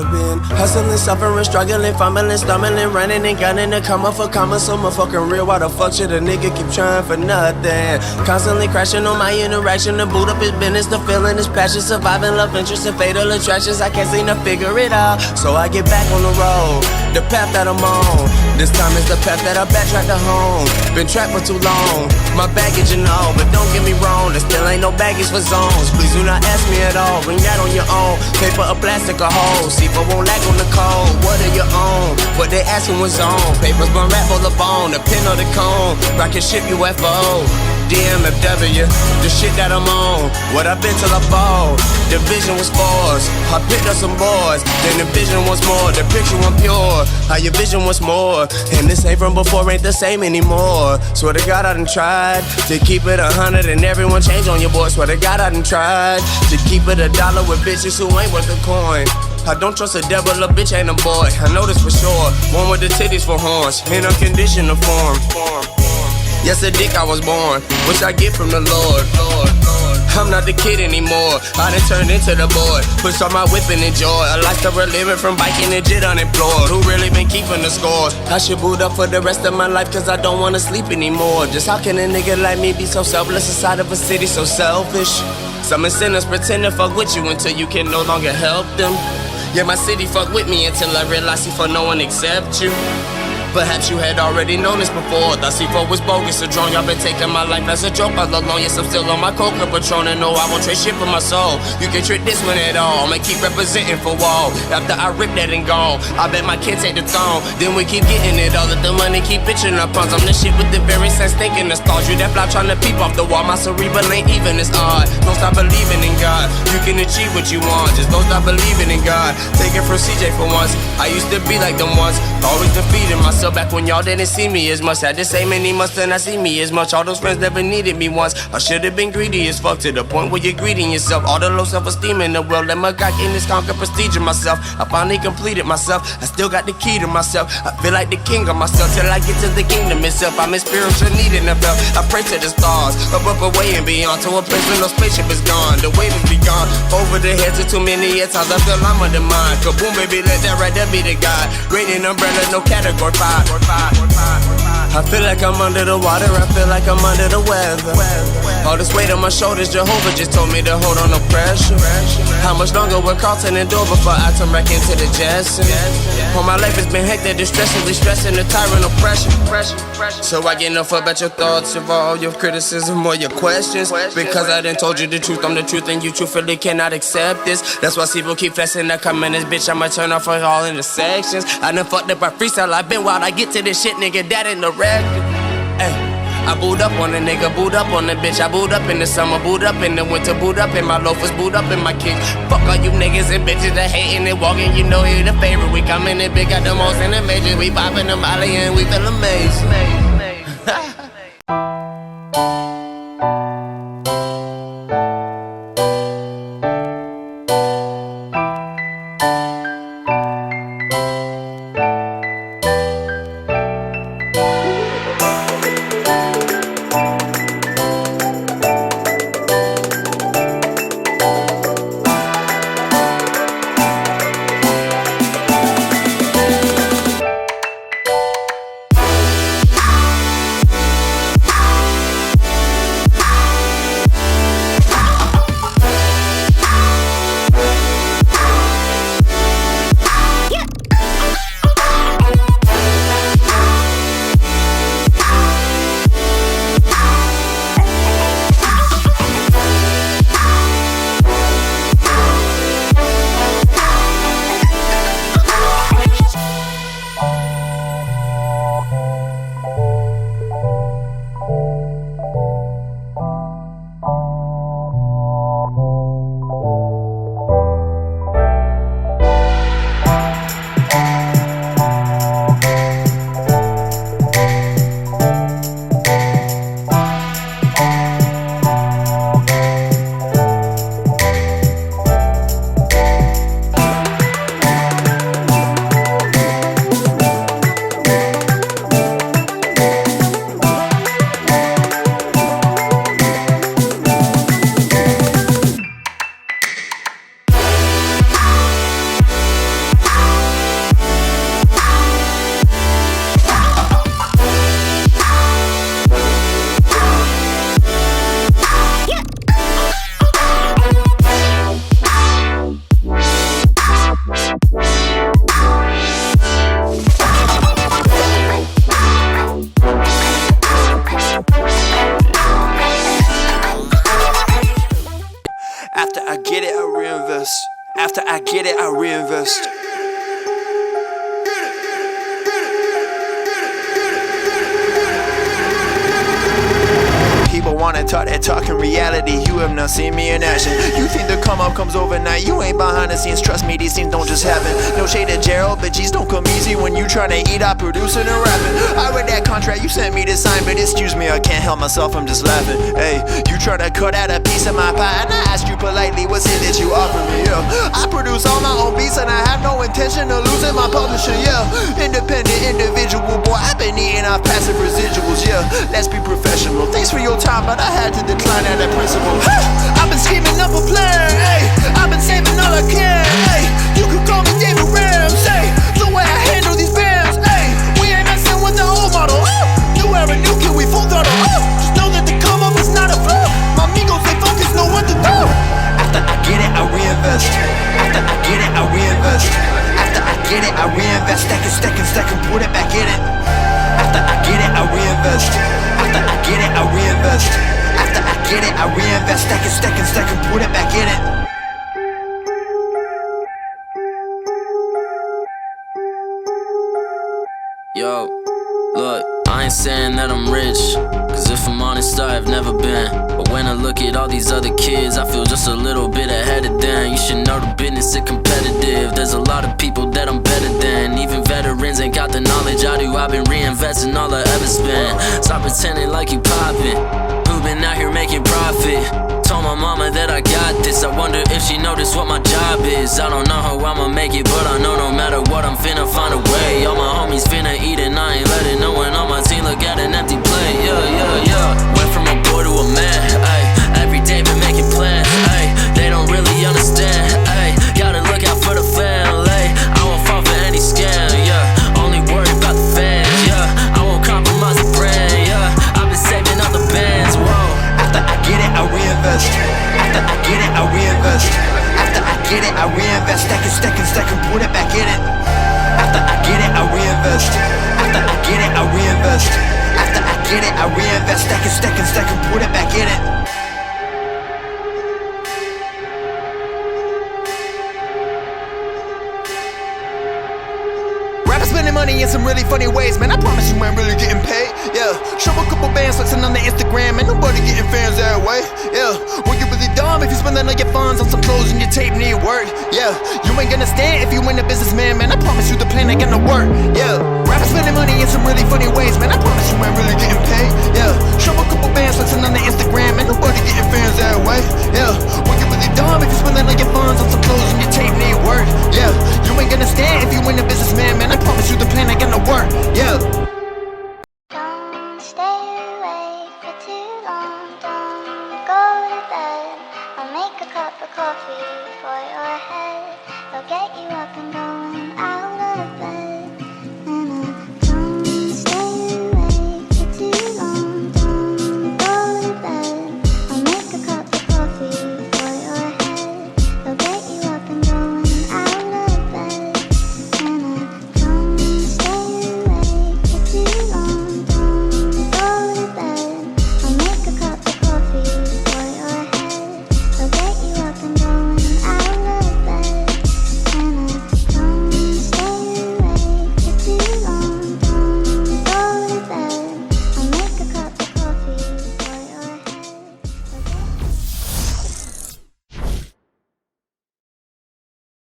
I've been hustling, suffering, struggling, fumbling, stumbling, running and gunning to come up for comma. So motherfucking real, why the fuck should a nigga keep trying for nothing? Constantly crashing on my interaction, to boot up his business, the feeling his passion, surviving love interest and fatal attractions. I can't seem to figure it out, so I get back on the road, the path that I'm on. This time is the path that I backtrack to home. Been trapped for too long, my baggage and all, but don't get me wrong, there still ain't no baggage for zones. Please do not ask me at all, bring that on your own. Paper or plastic or hole, C4 won't lack on the code. What are your own? What they asking was on. Papers burn rap full of bone, the pin or the cone. Rocket ship UFO, DMFW, the shit that I'm on. What I've been till I fall. The vision was forced, I picked up some boys. Then the vision once more, the picture was pure. How your vision was more, and this ain't from before ain't the same anymore. Swear to God I done tried to keep it 100 and everyone change on your boy. Swear to God I done tried to keep it $1 with bitches who ain't worth a coin. I don't trust a devil, a bitch ain't a boy, I know this for sure. One with the titties for horns, in unconditional form. Yes, a dick I was born, which I get from the Lord. I'm not the kid anymore, I done turned into the boy. Push on my whip and enjoy a lifestyle we're living, from biking and jet unemployed. Who really been keeping the scores? I should boot up for the rest of my life, cause I don't wanna sleep anymore. Just how can a nigga like me be so selfless inside of a city so selfish? Some incentives pretend to fuck with you until you can no longer help them. Yeah, my city fuck with me until I realize C4 no one accept you. Perhaps you had already known this before. Thought C4 was bogus, a drone. Y'all been taking my life as a joke all along. Yes, I'm still on my coca Patron, and no, I won't trade shit for my soul. You can trick this one at all, I'ma keep representing for wall. After I rip that and gone, I bet my kids take the throne. Then we keep getting it all, let the money keep bitching up puns. I'm the shit with the very sense, thinking the stars. You that fly trying to peep off the wall, my cerebral ain't even, it's odd. Don't stop believing in God, you can achieve what you want. Just don't stop believing in God. Take it from CJ for once, I used to be like them once. Always defeating myself back when y'all didn't see me as much. Had the same many months to not see me as much. All those friends never needed me once. I should've been greedy as fuck, to the point where you're greeting yourself. All the low self-esteem in the world, let my God in this conquer prestige in myself. I finally completed myself, I still got the key to myself. I feel like the king of myself till I get to the kingdom itself. I'm in spiritual need and I felt, I pray to the stars, up away and beyond, to a place where no spaceship is gone. The wave is gone, over the heads of too many at times I feel I'm undermined. Kaboom baby, let that right there be the guide. Grading umbrella, no category 5. I feel like I'm under the water, I feel like I'm under the weather. All this weight on my shoulders, Jehovah just told me to hold on, no pressure. How much longer will Carlton endure before I turn back into the Jetson? All my life has been hectic, distressingly stressing, the tyrant of pressure. So I get enough about your thoughts, of all your criticism or your questions. Because I done told you the truth, I'm the truth, and you truthfully cannot accept this. That's why people keep flexing, I come in this bitch, I'ma turn off for all intersections. I done fucked up my freestyle, I been wild, I get to this shit, nigga, that ain't the record. Ay. I boot up on a nigga, boot up on a bitch. I boot up in the summer, boot up in the winter, boot up in my loafers, boot up in my kicks. Fuck all you niggas and bitches that hating and walking, you know he the favorite. We coming in big, got the most in the major. We popping the molly and we feel amazing. After I get it, I reinvest. People wanna talk that talk, in reality you have not seen me in action. You think the come up comes overnight, you ain't behind the scenes. Trust me, these things don't just happen. No shade to Gerald, but G's don't come easy when you tryna eat out producing and rapping. I read that contract you sent me to sign, but excuse me, I can't help myself, I'm just laughing. Hey, you tryna cut out a piece of my pie, and I asked you politely, what's it that you offer me? Yeah, I produce all my own beats and I have no intention of losing my publisher. Yeah, independent individual, boy, I've been eating off passive residuals. Yeah, let's be professional. Thanks for your time, but I had to decline at that principle. I've been scheming up a plan, hey. I've been saving all I can, hey. You could call me David Ramsey. The way I handle these bands, hey. We ain't messing with the old model. New era, new kid, we full throttle. Just know that the come up is not a flaw. My amigos, they focus, know what to do. After I get it, I reinvest. After I get it, I reinvest. After I get it, I reinvest. Stack and put it back in it. After I get it, I reinvest. After I get it, I reinvest. After I get it, I reinvest. Stack and put it back in it. Yo, look, I ain't saying that I'm rich, cause if I'm honest, I have never been. But when I look at all these other kids, I feel just a little bit ahead of them. You should know the business is competitive. There's a lot of people that I'm better than. Even veterans ain't got the knowledge I do. I've been reinvesting all I ever spent. Stop pretending like you poppin'. Who been out here making profit? Told my mama that I got this. I wonder if she noticed what my job is. I don't know how I'ma make it, but I know no matter what, I'm finna find a way. All my homies finna eat and I ain't letting no one on my team look at an empty plate. Yeah. Went from a boy to a man, ayy. Every day been making plans, ayy. They don't really understand, ayy. Gotta look out for the family. I won't fall for any scam, yeah. Only worried about the fans, yeah. I won't compromise the brand, yeah. I've been saving up the bands, whoa. After I get it, I reinvest. After I get it, I reinvest. After I get it, I reinvest. Stack and put it back in it. After I get it, I reinvest. After I get it, I reinvest. After I get it, I reinvest. Stack and put it back in it. Spending money in some really funny ways, man. I promise you ain't really getting paid. Yeah, show a couple bands flexing on the Instagram, and nobody getting fans that way. Yeah, well you really dumb if you spending all your funds on some clothes and your tape need work. Yeah, you ain't gonna stand if you ain't a businessman, man. I promise you the plan ain't gonna work. Yeah, rappers spending money in some really funny ways, man. I promise you ain't really getting paid. Yeah, show a couple bands flexing on the Instagram, and nobody getting fans that way. Yeah, well you really dumb if you spending all your funds on some clothes and your tape need work. Yeah, you ain't gonna stand if you ain't a businessman, man. I promise you the plan ain't gonna work, yeah. Don't stay awake for too long, don't go to bed. I'll make a cup of coffee for your head. I'll get you